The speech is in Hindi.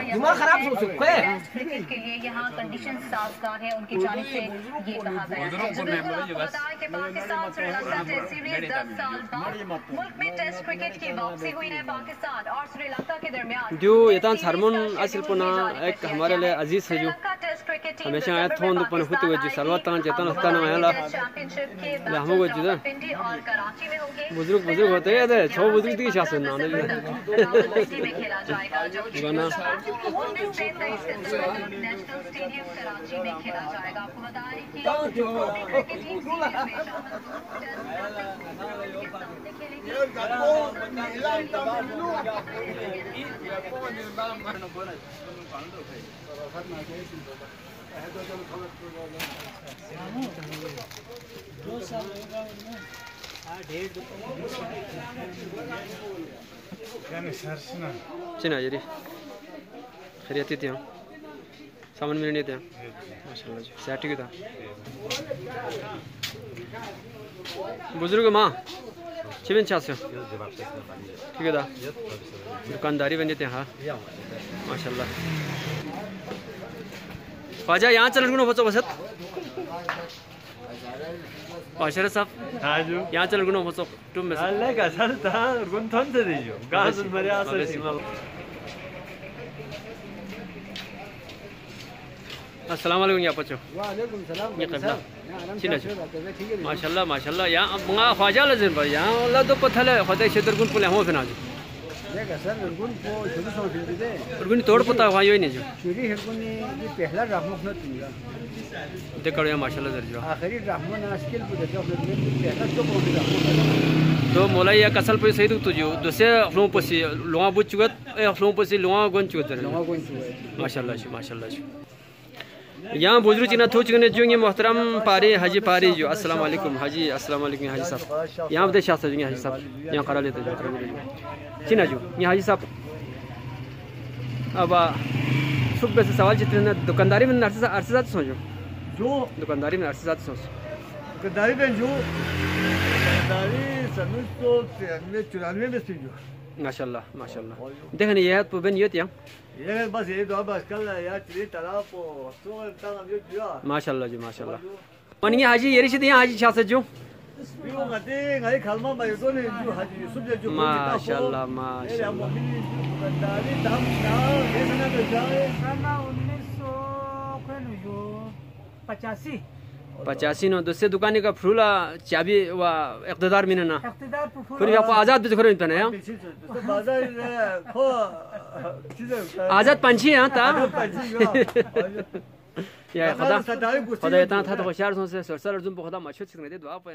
दिमाग खराब हो चुका है। क्रिकेट के लिए यहाँ कंडीशन साजगार है, उनकी जानिब से ये कहा गया है। कि पाकिस्तान श्रीलंका टेस्ट सीरीज 10 साल बाद मुल्क में टेस्ट क्रिकेट की वापसी हुई है। पाकिस्तान और श्रीलंका के दरमियान जो यतान हारमोन असल पुना एक हमारे लिए अजीज है जो हमेशा आया थोन दुपन होते हुए जो सर्वत तान चेतन हस्ता ना आया हम वो जो बुजुर्ग होते हैं दे छो बुजुर्ग की शासन ना में खेला जाएगा जो गाना 19 से 23 नेशनल स्टेडियम कराची में खेला जाएगा। आपको बताएं कि क्रिकेट टीम चिना जरी खैरियत थी सामान मिलने नहीं थे माशाल्लाह जी सेट की था बुजुर्ग माँ चिविन चास ठीक है था दुकानदारी बनी थे हाँ माशाल्लाह ख्वाजा यहाँ चल गुनो बचो बसत पाशर साहब यहाँ चल गुनो बचो तुम में अल्लाह का सर था गुन थन से दीजो गांस मरे आसर सीमा अस्सलाम वालेकुम या पचो वालेकुम सलाम ये कबला चिना माशाल्लाह माशाल्लाह यहाँ मंगा ख्वाजा लजन पर यहाँ अल्लाह तो पत्थर है खुदा क्षेत्र गुन पुले हो फिना देखा सर गुन को शुरू से फिर दे गुन तोड़ पता हुआ यो नहीं जो शुरू है गुन ये पहला रहमत न तुंगा देख करो यहाँ माशाल्लाह दर्जो आखिरी रहमत नास्किल को देखो पहला तो बहुत रहमत तो मोला या कसल पे सही तो जो दूसरे फ्लों पर से लोहा बुच चुका फ्लों पर से लोहा गुन चुका लोगों को माशाल्लाह जी माशाल्लाह जी यहाँ बुजुर्ग चिना थोच गने जो ये मोहतरम पारी हाजी पारी जो अस्सलाम वालेकुम हाजी अस्सलाम वालेकुम हाजी साहब यहाँ बता शाह साहब हाजी साहब यहाँ करा लेते जो चिना जो ये हाजी साहब अब सुबह से सवाल चित्र दुकानदारी में अरसे सोचो जो दुकानदारी में अरसे सोच दुकानदारी में जो दुकानदारी सनु तो 94 में थी जो माशाल्लाह माशाल्लाह देखने ये तो बन ये क्या ये बस ये दो बस कल यार चली तालाब को तो तंग जो दिया माशाल्लाह जी माशाल्लाह मन ये हाजी ये रिश्ते यहाँ हाजी शाह से जो बियो गते गई खालमा में तो ने जो हाजी सुबह जो माशाल्लाह माशाल्लाह दुकानदारी दाम ना ये ना तो जाए साला 1985 85 नो दूसरे दुकानी का फूला चाबी व इक़्तिदार में ना इक़्तिदार फिर आपको आजाद भी करो इतना है तो बाजार खो आजाद पंछी है ता या खुदा खुदा इतना था तो होशियार से सरसर अर्जुन पे खुदा मशहूर सिंह ने दुआ पे